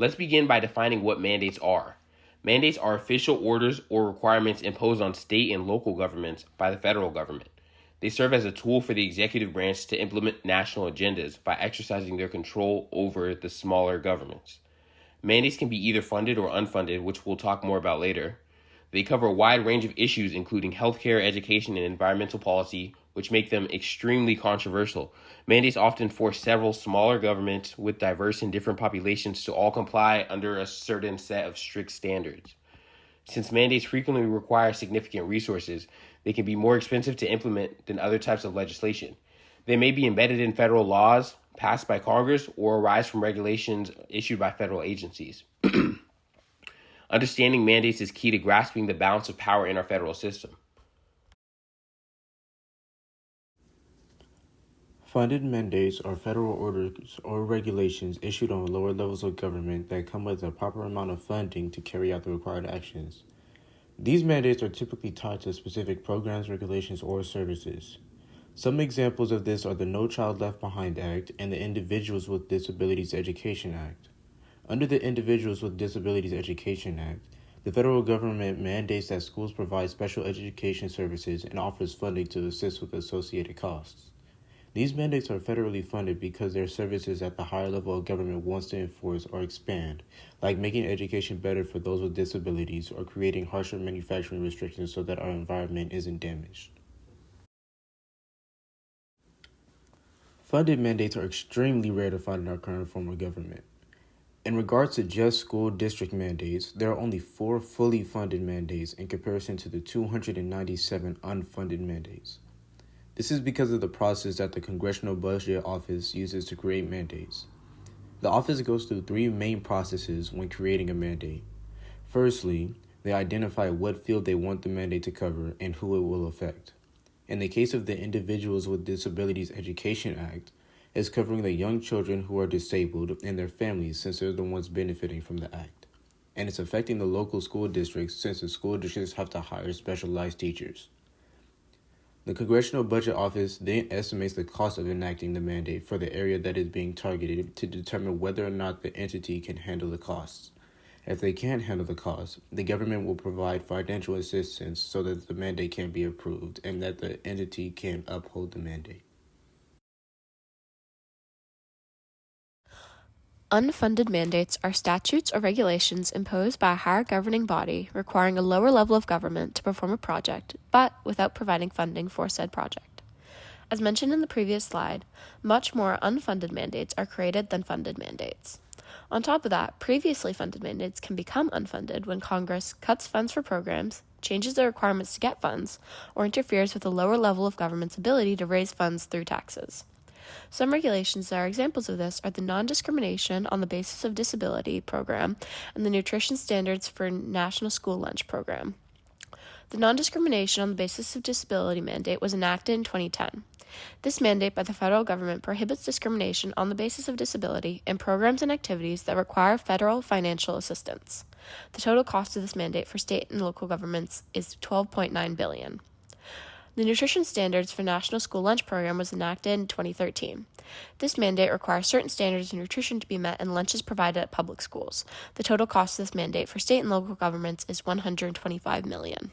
Let's begin by defining what mandates are. Mandates are official orders or requirements imposed on state and local governments by the federal government. They serve as a tool for the executive branch to implement national agendas by exercising their control over the smaller governments. Mandates can be either funded or unfunded, which we'll talk more about later. They cover a wide range of issues, including healthcare, education, and environmental policy, which make them extremely controversial. Mandates often force several smaller governments with diverse and different populations to all comply under a certain set of strict standards. Since mandates frequently require significant resources, they can be more expensive to implement than other types of legislation. They may be embedded in federal laws passed by Congress or arise from regulations issued by federal agencies. Understanding mandates is key to grasping the balance of power in our federal system. Funded mandates are federal orders or regulations issued on lower levels of government that come with a proper amount of funding to carry out the required actions. These mandates are typically tied to specific programs, regulations, or services. Some examples of this are the No Child Left Behind Act and the Individuals with Disabilities Education Act. Under the Individuals with Disabilities Education Act, the federal government mandates that schools provide special education services and offers funding to assist with associated costs. These mandates are federally funded because their services at the higher level of government wants to enforce or expand, like making education better for those with disabilities or creating harsher manufacturing restrictions so that our environment isn't damaged. Funded mandates are extremely rare to find in our current form of government. In regards to just school district mandates, there are only 4 fully funded mandates in comparison to the 297 unfunded mandates. This is because of the process that the Congressional Budget Office uses to create mandates. The office goes through 3 main processes when creating a mandate. Firstly, they identify what field they want the mandate to cover and who it will affect. In the case of the Individuals with Disabilities Education Act, it's covering the young children who are disabled and their families since they're the ones benefiting from the act. And it's affecting the local school districts since the school districts have to hire specialized teachers. The Congressional Budget Office then estimates the cost of enacting the mandate for the area that is being targeted to determine whether or not the entity can handle the costs. If they can't handle the costs, the government will provide financial assistance so that the mandate can be approved and that the entity can uphold the mandate. Unfunded mandates are statutes or regulations imposed by a higher governing body requiring a lower level of government to perform a project, but without providing funding for said project. As mentioned in the previous slide, much more unfunded mandates are created than funded mandates. On top of that, previously funded mandates can become unfunded when Congress cuts funds for programs, changes the requirements to get funds, or interferes with a lower level of government's ability to raise funds through taxes. Some regulations that are examples of this are the Non-Discrimination on the Basis of Disability program and the Nutrition Standards for National School Lunch program. The Non-Discrimination on the Basis of Disability mandate was enacted in 2010. This mandate by the federal government prohibits discrimination on the basis of disability in programs and activities that require federal financial assistance. The total cost of this mandate for state and local governments is $12.9 billion. The Nutrition Standards for National School Lunch program was enacted in 2013. This mandate requires certain standards of nutrition to be met in lunches provided at public schools. The total cost of this mandate for state and local governments is $125 million.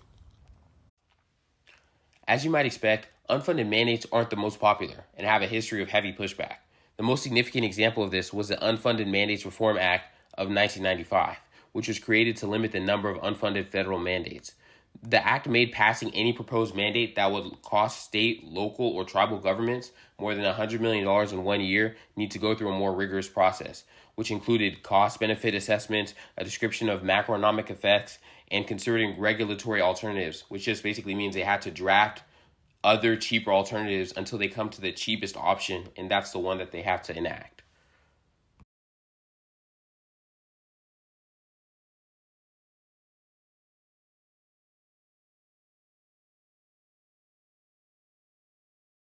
As you might expect, unfunded mandates aren't the most popular and have a history of heavy pushback. The most significant example of this was the Unfunded Mandates Reform Act of 1995, which was created to limit the number of unfunded federal mandates. The act made passing any proposed mandate that would cost state, local, or tribal governments more than $100 million in 1 year need to go through a more rigorous process, which included cost-benefit assessments, a description of macroeconomic effects, and considering regulatory alternatives, which just basically means they had to draft other cheaper alternatives until they come to the cheapest option, and that's the one that they have to enact.